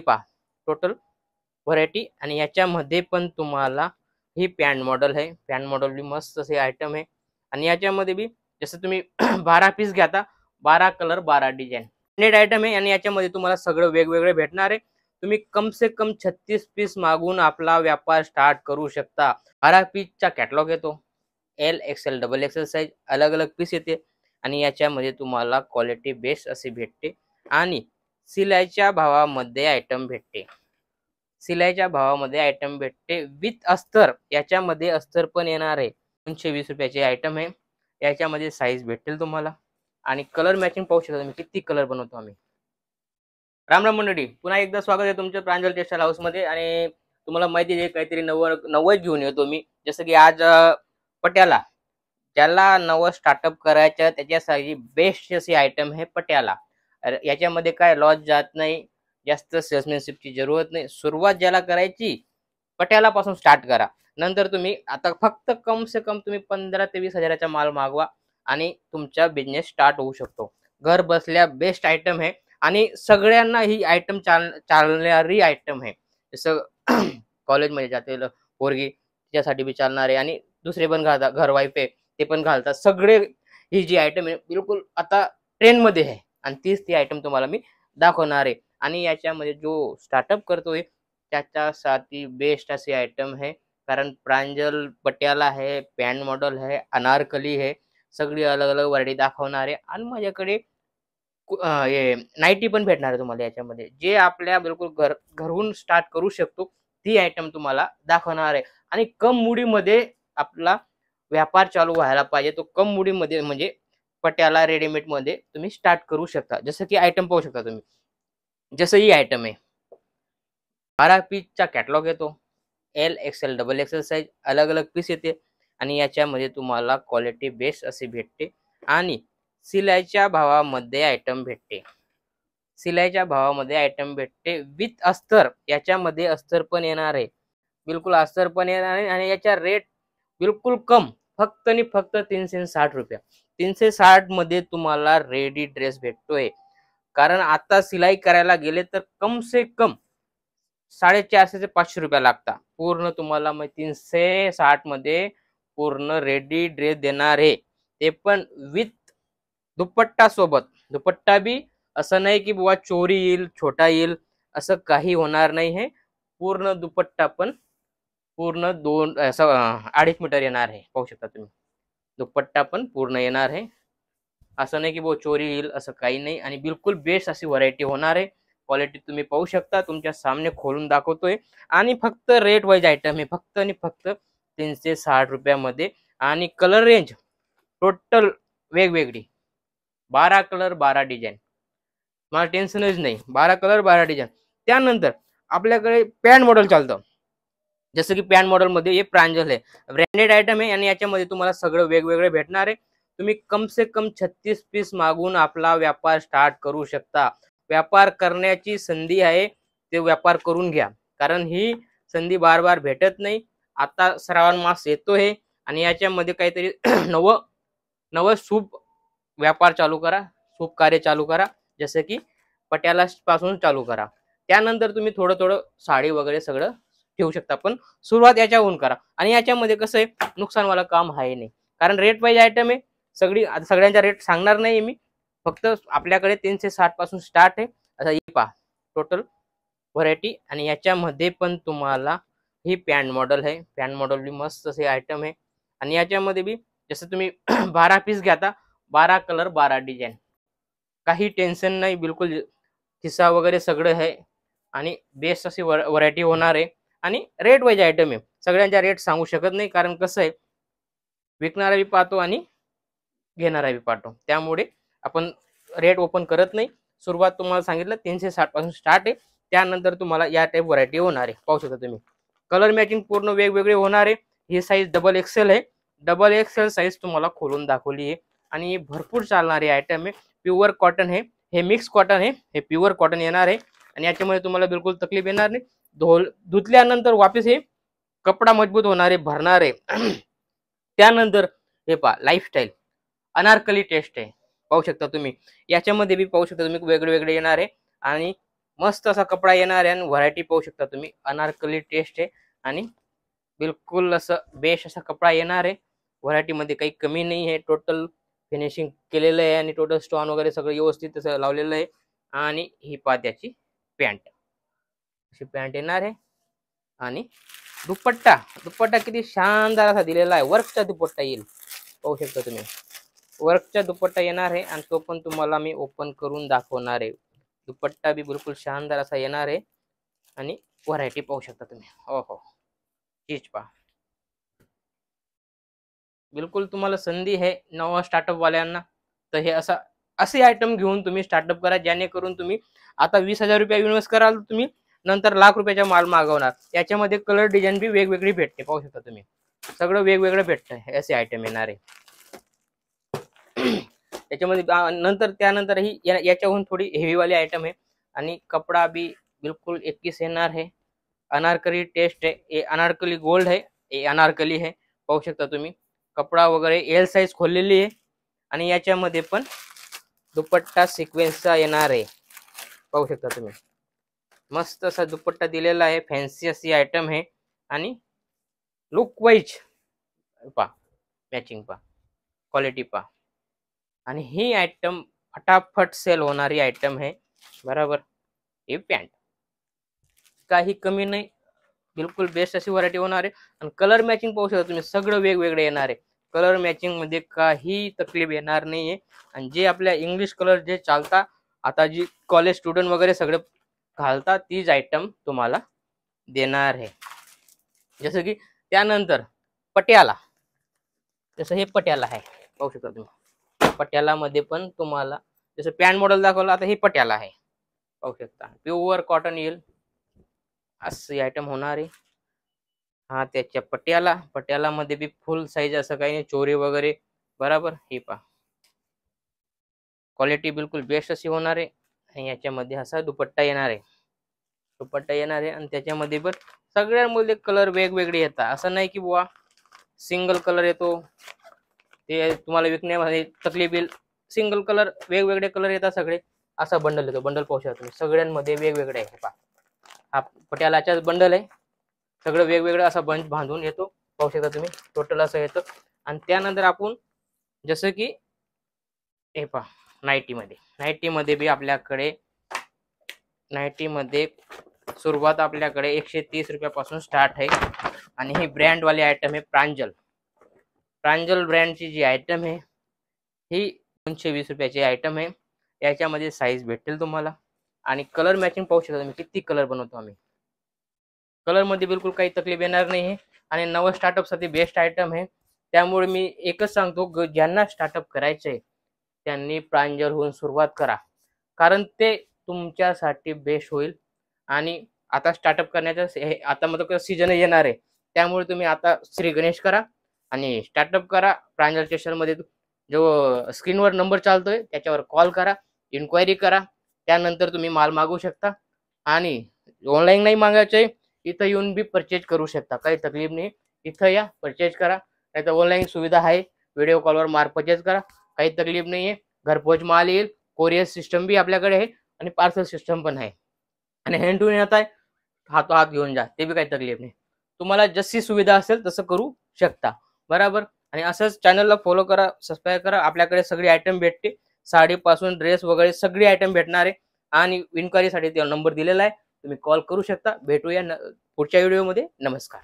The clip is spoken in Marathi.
पहा टोटल व्हरायटी। आणि याच्यामध्ये पण तुम्हाला ही पॅन्ट मॉडेल आहे, पॅन्ट मॉडेल भी मस्त असे आयटम आहे। आणि याच्यामध्ये बी जसं तुम्ही 12 पीस घ्या, 12 कलर 12 डिझाइन नेट आयटम आहे। आणि याच्यामध्ये तुम्हाला सगळं वेगवेगळे भेटणार आहे। तुम्ही कम से कम 36 पीस मागून आपला व्यापार स्टार्ट करू शकता। 12 पीसचा कॅटलॉग येतो, L XL double XL size अलग अलग पीस येते। आणि याच्यामध्ये तुम्हाला क्वालिटी बेस्ट अशी भेटते आणि सिलाईच्या भावामध्ये आयटम भेटते, सिलाईच्या भावामध्ये आयटम भेटते विथ अस्तर। याच्यामध्ये अस्तर पण येणार आहे। 220 रुपयाचे आयटम आहे। याच्यामध्ये साईज भेटेल तुम्हाला आणि कलर मॅचिंग पाहू शकता तुम्ही किती कलर बनवतो आम्ही। राम राम मंडळी, पुन्हा एकदा स्वागत आहे तुमचं प्रांजल टेक्सटाईल हाऊस मध्ये। आणि तुम्हाला माहिती आहे काहीतरी नवं घेऊन येतो मी। जसं की आज पट्याला, ज्याला नवं स्टार्टअप करायचं त्याच्यासाठी बेस्ट अशी आयटम आहे पट्याला। याच्यामध्ये काय लॉस जात नाही, जास्त सेल्समॅनशिपची जरूरत नाही। सुरुवात ज्याला करायची पट्याला पासून स्टार्ट करा। नंतर तुम्ही आता फक्त कम से कम तुम्ही 15 ते 20 हजाराचा माल मागवा आणि तुमचा बिझनेस स्टार्ट होऊ शकतो घर बसल्या। बेस्ट आयटम आहे आणि सगळ्यांना ही आयटम चालणारी आयटम आहे। जसं कॉलेजमध्ये जाते पोरगी त्यासाठी बी चालणार आहे आणि दुसरे पण घालतात, घर वाईफ आहे ते पण घालतात। सगळे ही जी आयटम आहे बिलकुल आता ट्रेंड मध्ये आहे आणि ती आयटम तुम्हाला मी दाखवणार आहे। आणि याच्यामध्ये जो स्टार्टअप करतोय त्याच्यासाठी बेस्ट अशी आयटम है। कारण प्रांजल पटियाला है, पॅन्ट मॉडल है, अनारकली है, सगळी अलग अलग व्हरायटी दाखवणार आहे। आणि माझ्याकडे हे नाईटी पण भेटणार आहे तुम्हाला याच्यामध्ये, जे आपल्या बिलकुल घरून स्टार्ट करू शकतो ती आयटम तुम्हाला दाखवणार आहे। आणि कम मुडीमध्ये आपला व्यापार चालू व्हायला पाहिजे, तो कम मुडीमध्ये म्हणजे पट्याला रेडीमेड मध्ये तुम्ही स्टार्ट करू शकता। जसं की आयटम पाहू शकता तुम्ही, जसं ही आयटम आहे 12 पीसचा कॅटलॉग येतो, L XL double XL size अलग अलग पीस येते। आणि याच्यामध्ये तुम्हाला क्वालिटी बेस्ट अशी भेटते आणि सिलाईच्या भावामध्ये आयटम भेटते, सिलाईच्या भावामध्ये आयटम भेटते विथ अस्तर। याच्यामध्ये अस्तर पण येणार आहे, बिलकुल अस्तर पण येणार आहे। आणि याचा रेट बिलकुल कम, फक्त आणि फक्त 360 रुपये। 360 मध्ये तुम्हाला रेडी ड्रेस भेटतोय। कारण आता सिलाई करायला गेले तर कम से कम 450 ते 500 रुपये लागतात। पूर्ण तुम्हाला मग 360 मध्ये पूर्ण रेडी ड्रेस देणार आहे, ते पण विथ दुपट्टा सोबत। दुपट्टा बी असं नाही की बुवा चोरी येईल, छोटा येईल, असं काही होणार नाही है। पूर्ण दुपट्टा पण पूर्ण 2.5 मीटर येणार आहे, पाहू शकता तुम्ही। दुपट्टा पण पूर्ण येणार आहे, असं नाही की बुवा चोरी येईल, असं काही नाही। आणि बिलकुल बेस्ट अशी व्हरायटी होणार आहे। क्वालिटी तुम्ही पाहू शकता, तुमच्या सामने खोलून दाखवतोय। आणि फक्त रेट वाईज आयटम आहे, फक्त आणि फक्त 360 रुपयामध्ये। आणि कलर रेंज टोटल वेगवेगळी, 12 कलर 12 डिझाइन, मला टेन्शनच नाही, 12 कलर 12 डिझाइन। त्यानंतर आपल्याकडे पॅन्ट मॉडेल चालतं, जसं की पॅन्ट मॉडेल मध्ये हे प्रांजल आहे, ब्रँडेड आयटम आहे। आणि याच्यामध्ये तुम्हाला सगळं वेगवेगळे भेटणार आहे। तुम्ही कम से कम 36 पीस मागून आपला व्यापार स्टार्ट करू शकता। व्यापार करण्याची संधी आहे, ते व्यापार करून घ्या, कारण ही संधी बार बार भेटत नाही। आता श्रावण मास येतोय आणि याच्यामध्ये काहीतरी नवं नवं शुभ व्यापार चालू करा, शुभ कार्य चालू करा। जसं की पट्याला पासून चालू करा, त्यानंतर तुम्ही थोडं थोडं साडी वगैरे सगळं ठेवू शकता, पण सुरुवात याच्याहून करा। आणि याच्यामध्ये कसं आहे, नुकसानवाला काम आहे नाही, कारण रेट वाईज आयटम आहे सगळी। सगळ्यांचा रेट सांगणार नाही मी, फक्त आपल्याकडे 360 पासून स्टार्ट आहे। आता ही पहा टोटल व्हरायटी। आणि याच्यामध्ये पण तुम्हाला ही पॅन्ट मॉडेल आहे, पॅन्ट मॉडेल भी मस्त असे आयटम आहे। आणि याच्यामध्ये बी जसं तुम्ही 12 पीस घ्या, 12 कलर 12 डिझाइन, काही टेन्शन नाही, बिलकुल खिसा वगैरे सगळं आहे। आणि बेस्ट अशी व्हरायटी होणार आहे। आणि रेट वाईज आयटम आहे, सगळ्यांचा रेट सांगू शकत नाही, कारण कसं आहे विकणारा बी पाहतो आणि घेणारा बी पाहतो, त्यामुळे आपण रेट ओपन करत नाही। सुरुवात तुम्हाला सांगितलं 360 पासून स्टार्ट आहे, त्यानंतर तुम्हाला या टाइप व्हरायटी होणार आहे। पाहू शकता तुम्ही, कलर मॅचिंग पूर्ण वेगवेगळे होणार आहे। ही साईज डबल एक्सेल आहे, डबल एक्सेल साईज तुम्हाला खोलून दाखवली आहे। आणि भरपूर चालणारी आयटम आहे, प्युअर कॉटन है, हे मिक्स कॉटन आहे, हे प्युअर कॉटन येणार आहे। आणि याच्यामध्ये तुम्हाला बिलकुल तकलीफ येणार नाही, धुतल्यानंतर वापस हे कपडा मजबूत होणार आहे, भरणार आहे। त्यानंतर हे पहा लाईफस्टाईल अनारकली टेस्ट आहे, पाहू शकता तुम्ही। याच्यामध्ये बी पाहू शकता तुम्ही वेगळे वेगळे येणार आहे। आणि मस्त असा कपडा येणार आहे आणि व्हरायटी पाहू शकता तुम्ही. अनारकली टेस्ट आहे आणि बिलकुल असं बेस्ट असा कपडा येणार आहे. व्हरायटी मध्ये काही कमी नाही आहे. टोटल फिनिशिंग केलेलं आहे आणि टोटल स्टोन वगैरे सगळं व्यवस्थित असं लावलेलं आहे. आणि ही पहा त्याची पॅन्ट, अशी पॅन्ट येणार आहे. आणि दुपट्टा, दुपट्टा किती शानदार असा दिलेला आहे. वर्कचा दुपट्टा येईल, पाहू शकता तुम्ही. वर्कचा दुपट्टा येणार आहे आणि तो पण तुम्हाला मी ओपन करून दाखवणार आहे. दुपट्टा बी बिलकुल शानदार असा येणार आहे आणि व्हरायटी पाहू शकता तुम्ही. हो हो, चीज पहा. बिलकुल तुम्हाला संधी आहे नवा स्टार्टअप वाल्यांना. तर हे असे आयटम घेऊन तुम्ही स्टार्टअप करा, जेणेकरून तुम्ही आता 20,000 रुपये इन्व्हेस्ट कराल, तुम्ही नंतर लाख रुपयाचा माल मागवणार. याच्यामध्ये कलर डिझाईन बी वेगवेगळी भेटते, पाहू शकता तुम्ही. सगळं वेगवेगळं भेटतं, असे आयटम येणार आहे. त्याच्यामध्ये नंतर त्यानंतर ही याच्याहून थोडी हेवीवाली आयटम आहे आणि कपडा बी बिलकुल 21 येणार आहे. अनारकली टेस्ट आहे, हे अनारकली गोल्ड आहे, हे अनारकली आहे, पाहू शकता तुम्ही. कपडा वगैरे एल साइज खोललेली आहे आणि याच्यामध्ये पण दुपट्टा सिक्वेन्सचा येणार आहे, पाहू शकता तुम्ही. मस्त असा दुपट्टा दिलेला आहे, फॅन्सी अशी आयटम आहे आणि लुक वाईज पहा, मॅचिंग पहा, क्वालिटी पहा. आणि ही आयटम फटाफट सेल होणारी आयटम आहे, बरोबर. हे पॅन्ट काही कमी नाही, बिलकुल बेस्ट अशी व्हरायटी होणार आहे. आणि कलर मॅचिंग पाहू शकता तुम्ही, सगळं वेगवेगळे येणार आहे. कलर मॅचिंग मध्ये काही तकलीफ येणार नाहीये. आणि जे आपल्या इंग्लिश कलर जे चालता आता, जी कॉलेज स्टुडंट वगैरे सगळे घालतात, तीच आयटम तुम्हाला देणार आहे. जसं की त्यानंतर पटियाला, जसं हे पटियाला आहे, पाहू शकता तुम्ही. पटियाला मध्ये पण तुम्हाला जसं पॅन्ट मॉडेल दाखवलं, आता हे पटियाला आहे, पाहू शकता. प्युअर कॉटन येईल अशी आयटम होणार आहे. हा त्याच्या पटियाला मध्ये बी फुल साईज असं काही नाही, चोरी वगैरे, बरोबर. हे पहा, क्वालिटी बिलकुल बेस्ट अशी होणार आहे. आणि याच्यामध्ये असा दुपट्टा येणार आहे, दुपट्टा येणार आहे. आणि त्याच्यामध्ये पण सगळ्यांमध्ये कलर वेगवेगळे येतात, असं नाही की बुवा सिंगल कलर येतो ते तुम्हाला विकण्यामध्ये तकलीफ येईल. सिंगल कलर, वेगवेगळे कलर येतात सगळे. असा बंडल येतो, बंडल पाहू शकता तुम्ही, सगळ्यांमध्ये वेगवेगळे आहे. पहा, हा पटियालाचाच बंडल आहे, सगळं वेगवेगळं असा बंच बांधून येतो, पाहू शकता तुम्ही. टोटल असं येतं. आणि त्यानंतर आपण जसं की हे पहा, नाईटीमध्ये बी आपल्याकडे, नाईटीमध्ये सुरुवात आपल्याकडे 130 रुपयापासून स्टार्ट आहे. आणि ही ब्रँडवाली आयटम आहे प्रांजल ब्रँडची जी आयटम आहे ही 220 रुपयाची आयटम आहे. याच्यामध्ये साईज भेटेल तुम्हाला. आणि कलर मॅचिंग पाहू शकता तुम्ही, किती कलर बनवतो आम्ही. कलर मध्ये बिलकुल काही तकलीफ येणार नाही. आणि नवं स्टार्टअप साठी बेस्ट आयटम आहे. त्यामुळे मी एकच सांगतो, ज्यांना स्टार्टअप करायचंय त्यांनी प्रांजल होऊन सुरुवात करा, कारण ते तुमच्यासाठी बेस्ट होईल. आणि आता स्टार्टअप करण्याचा आता मतलब सीजन येणार आहे, त्यामुळे तुम्ही आता श्री गणेश करा आणि स्टार्टअप करा. प्रांजल स्टेशन मध्ये जो स्क्रीनवर नंबर चालतोय त्याच्यावर कॉल करा, इन्क्वायरी करा. त्यानंतर तुम्ही माल मागवू शकता. आणि ऑनलाईन नाही मागायचंय, इथं येऊन बी परचेज करू शकता, काही तकलीफ नाही. इथं या, परचेज करा. नाही तर ऑनलाईन सुविधा आहे, व्हिडिओ कॉलवर माल परचेज करा, काही तकलीफ नाहीये. घरपोच माल येईल, कोरियर सिस्टम बी आपल्याकडे आहे आणि पार्सल सिस्टम पण आहे. आणि हँड टू येत आहे, हातो हात घेऊन जा, ते बी काही तकलीफ नाही. तुम्हाला जशी सुविधा असेल तसं करू शकता, बरोबर. आणि असंच चॅनलला फॉलो करा, सबस्क्राईब करा. आपल्याकडे सगळी आयटम भेटते, साडीपासून ड्रेस वगैरे सगळी आयटम भेटणार आहे. आणि इन्क्वायरीसाठी नंबर दिलेला आहे, तुम्ही कॉल करू शकता. भेटूया पुढच्या व्हिडिओमध्ये. नमस्कार.